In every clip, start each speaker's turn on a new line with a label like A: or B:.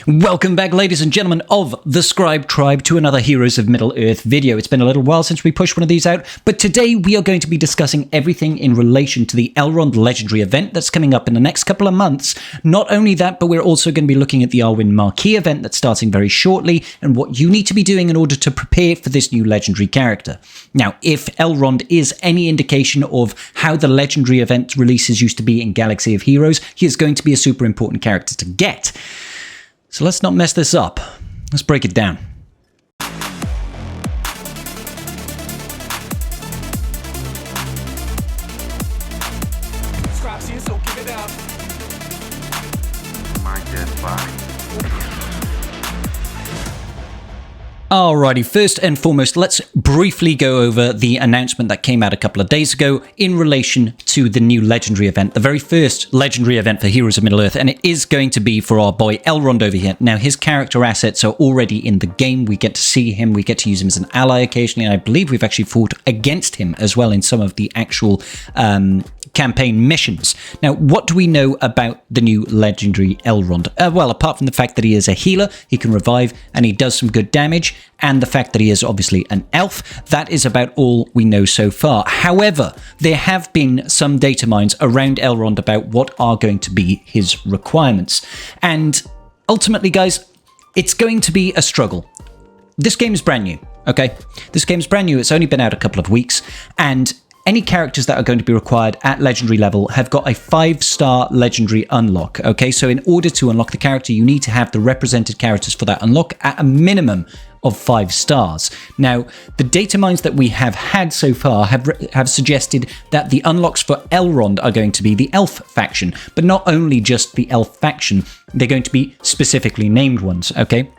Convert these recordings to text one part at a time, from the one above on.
A: Welcome back, ladies and gentlemen of the Scribe Tribe, to another Heroes of Middle-earth video. It's been a little while since we pushed one of these out, but today we are going to be discussing everything in relation to the Elrond Legendary event that's coming up in the next couple of months. Not only that, but we're also going to be looking at the Arwen Marquee event that's starting very shortly, and what you need to be doing in order to prepare for this new legendary character. Now, if Elrond is any indication of how the legendary event releases used to be in Galaxy of Heroes, he is going to be a super important character to get. So let's not mess this up. Let's break it down.
B: So give it up.
C: My dead body.
A: Alrighty, first and foremost, let's briefly go over the announcement that came out a couple of days ago in relation to the new legendary event, the very first legendary event for Heroes of Middle-earth, and it is going to be for our boy Elrond over here. Now, his character assets are already in the game. We get to see him, we get to use him as an ally occasionally, and I believe we've actually fought against him as well in some of the actual campaign missions. Now, what do we know about the new legendary Elrond? Well, apart from the fact that he is a healer, he can revive, and he does some good damage, and the fact that he is obviously an elf, that is about all we know so far. However, there have been some data mines around Elrond about what are going to be his requirements. And ultimately, guys, it's going to be a struggle. This game is brand new, okay? This game is brand new. It's only been out a couple of weeks, and any characters that are going to be required at legendary level have got a 5-star legendary unlock, okay? So in order to unlock the character, you need to have the represented characters for that unlock at a minimum of 5 stars. Now, the data mines that we have had so far have suggested that the unlocks for Elrond are going to be the elf faction, but not only just the elf faction, they're going to be specifically named ones, okay?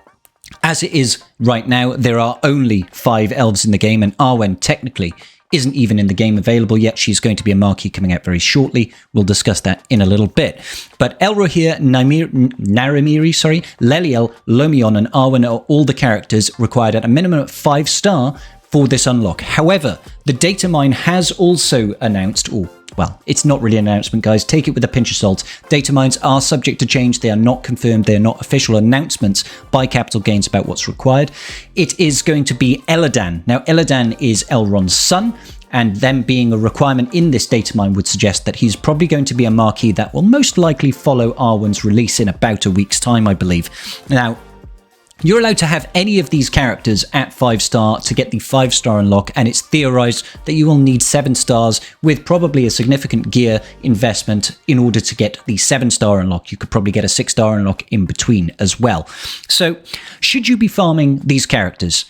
A: As it is right now, there are only 5 elves in the game, and Arwen technically isn't even in the game available yet. She's going to be a marquee coming out very shortly. We'll discuss that in a little bit. But Elrohir, Naramiri, Leliel, Lomion, and Arwen are all the characters required at a minimum of 5-star for this unlock. However, the data mine has also announced, well, it's not really an announcement, guys. Take it with a pinch of salt. Data mines are subject to change. They are not confirmed. They are not official announcements by APGAINS about what's required. It is going to be Elladan. Now, Elladan is Elrond's son, and them being a requirement in this data mine would suggest that he's probably going to be a marquee that will most likely follow Arwen's release in about a week's time, I believe. Now, you're allowed to have any of these characters at 5-star to get the 5-star unlock, and it's theorized that you will need 7 stars with probably a significant gear investment in order to get the 7-star unlock. You could probably get a 6-star unlock in between as well. So, should you be farming these characters?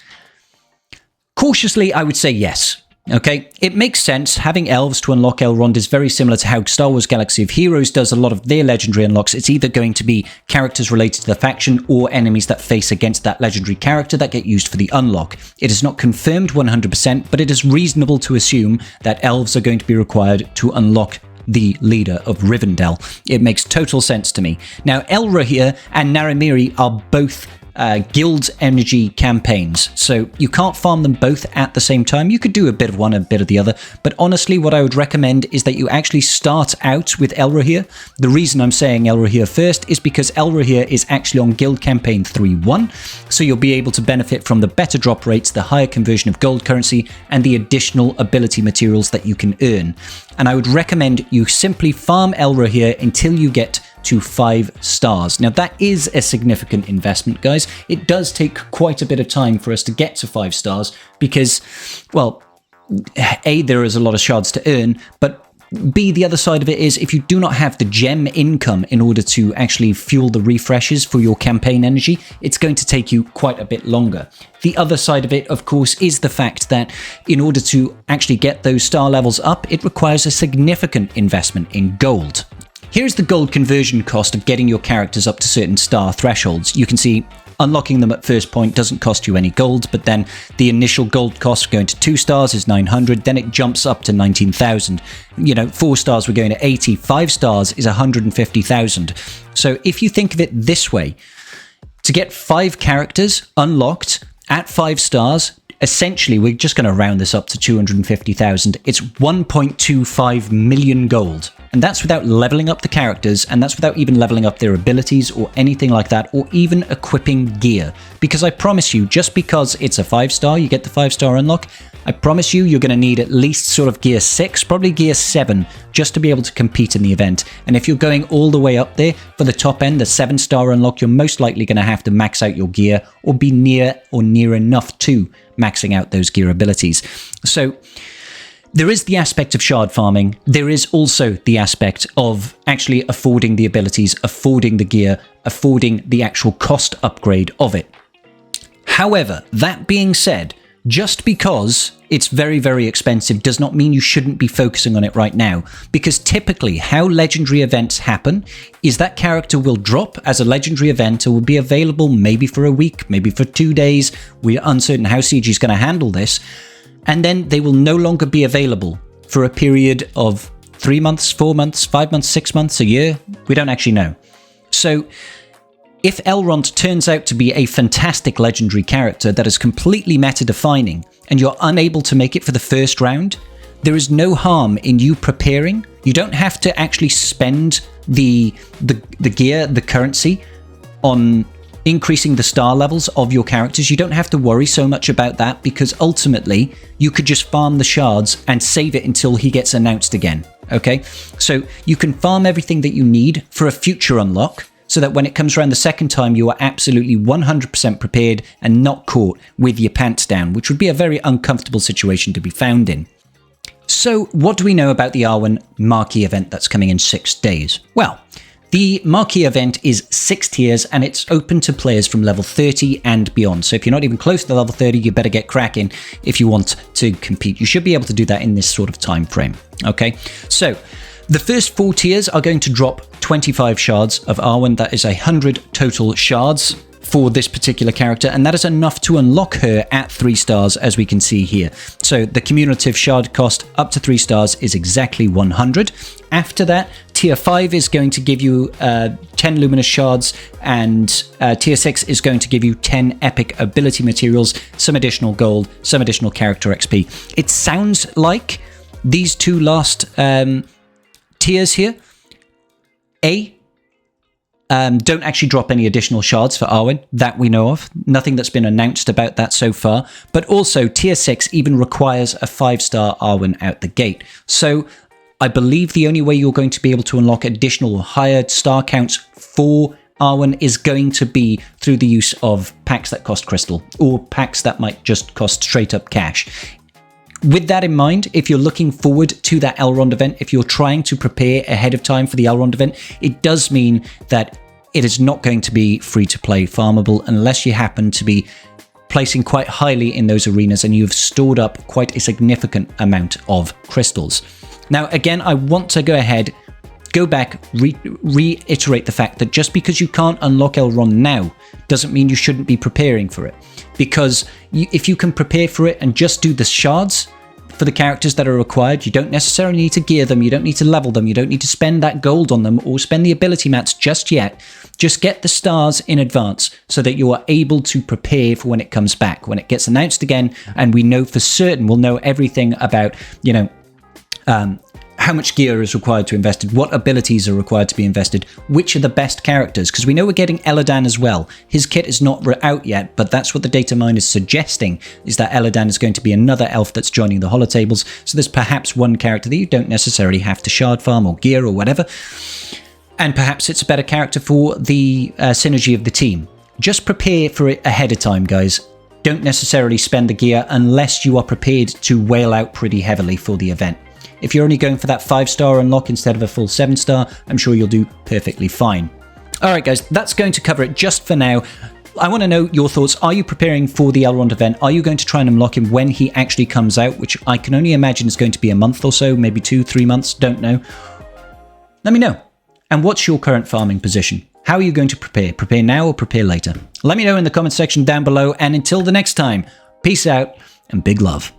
A: Cautiously, I would say yes. Okay, it makes sense. Having elves to unlock Elrond is very similar to how Star Wars Galaxy of Heroes does a lot of their legendary unlocks. It's either going to be characters related to the faction or enemies that face against that legendary character that get used for the unlock. It is not confirmed 100%, but it is reasonable to assume that elves are going to be required to unlock the leader of Rivendell. It makes total sense to me. Now, Elrohir and Naramiri are both guild energy campaigns, so you can't farm them both at the same time. You could do a bit of one and a bit of the other, but honestly what I would recommend is that you actually start out with Elrohir. The reason I'm saying Elrohir first is because Elrohir is actually on guild campaign 3.1, so you'll be able to benefit from the better drop rates, the higher conversion of gold currency, and the additional ability materials that you can earn. And I would recommend you simply farm Elrohir until you get to 5 stars. Now, that is a significant investment, guys. It does take quite a bit of time for us to get to 5 stars because, well, A, there is a lot of shards to earn, but B, the other side of it is if you do not have the gem income in order to actually fuel the refreshes for your campaign energy, it's going to take you quite a bit longer. The other side of it, of course, is the fact that in order to actually get those star levels up, it requires a significant investment in gold. Here's the gold conversion cost of getting your characters up to certain star thresholds. You can see unlocking them at first point doesn't cost you any gold, but then the initial gold cost going to 2 stars is 900, then it jumps up to 19,000. 4 stars we're going to 80, 5 stars is 150,000. So if you think of it this way, to get 5 characters unlocked at 5 stars, essentially we're just going to round this up to 250,000. It's 1.25 million gold. And that's without leveling up the characters, and that's without even leveling up their abilities or anything like that, or even equipping gear. Because I promise you, just because it's a 5-star, you get the 5-star unlock, I promise you, you're going to need at least sort of gear 6, probably gear 7, just to be able to compete in the event. And if you're going all the way up there for the top end, the 7-star unlock, you're most likely going to have to max out your gear or be near enough to maxing out those gear abilities. So there is the aspect of shard farming. There is also the aspect of actually affording the abilities, affording the gear, affording the actual cost upgrade of it. However, that being said, just because it's very, very expensive does not mean you shouldn't be focusing on it right now. Because typically how legendary events happen is that character will drop as a legendary event or will be available maybe for a week, maybe for 2 days. We're uncertain how CG is going to handle this. And then they will no longer be available for a period of 3 months, 4 months, 5 months, 6 months, a year. We don't actually know. So if Elrond turns out to be a fantastic legendary character that is completely meta-defining and you're unable to make it for the first round, there is no harm in you preparing. You don't have to actually spend the gear, the currency on increasing the star levels of your characters. You don't have to worry so much about that because ultimately you could just farm the shards and save it until he gets announced again. Okay, so you can farm everything that you need for a future unlock, so that when it comes around the second time, you are absolutely 100% prepared and not caught with your pants down, which would be a very uncomfortable situation to be found in. So what do we know about the Arwen Marquee event that's coming in 6 days? Well, the Marquee event is 6 tiers and it's open to players from level 30 and beyond. So if you're not even close to level 30, you better get cracking if you want to compete. You should be able to do that in this sort of time frame. Okay, so the first 4 tiers are going to drop 25 shards of Arwen. That is 100 total shards for this particular character, and that is enough to unlock her at 3 stars, as we can see here. So the cumulative shard cost up to 3 stars is exactly 100. After that, tier 5 is going to give you 10 luminous shards, and tier 6 is going to give you 10 epic ability materials, some additional gold, some additional character XP. It sounds like these 2 last tiers here, don't actually drop any additional shards for Arwen, that we know of. Nothing that's been announced about that so far. But also, tier 6 even requires a 5-star Arwen out the gate. So I believe the only way you're going to be able to unlock additional higher star counts for Arwen is going to be through the use of packs that cost crystal, or packs that might just cost straight up cash. With that in mind, if you're looking forward to that Elrond event, if you're trying to prepare ahead of time for the Elrond event, it does mean that it is not going to be free-to-play farmable unless you happen to be placing quite highly in those arenas and you've stored up quite a significant amount of crystals. Now, again, I want to go back, reiterate the fact that just because you can't unlock Elrond now doesn't mean you shouldn't be preparing for it. Because if you can prepare for it and just do the shards for the characters that are required, you don't necessarily need to gear them, you don't need to level them, you don't need to spend that gold on them or spend the ability mats just yet. Just get the stars in advance so that you are able to prepare for when it comes back, when it gets announced again, and we know for certain, we'll know everything about, how much gear is required to invest in, what abilities are required to be invested, which are the best characters, because we know we're getting Elladan as well. His kit is not out yet, but that's what the data mine is suggesting, is that Elladan is going to be another elf that's joining the holotables, so there's perhaps one character that you don't necessarily have to shard farm or gear or whatever, and perhaps it's a better character for the synergy of the team. Just prepare for it ahead of time, guys. Don't necessarily spend the gear unless you are prepared to whale out pretty heavily for the event. If you're only going for that 5-star unlock instead of a full 7-star, I'm sure you'll do perfectly fine. All right, guys, that's going to cover it just for now. I want to know your thoughts. Are you preparing for the Elrond event? Are you going to try and unlock him when he actually comes out, which I can only imagine is going to be a month or so, maybe 2-3 months, don't know. Let me know. And what's your current farming position? How are you going to prepare? Prepare now or prepare later? Let me know in the comment section down below, and until the next time, peace out and big love.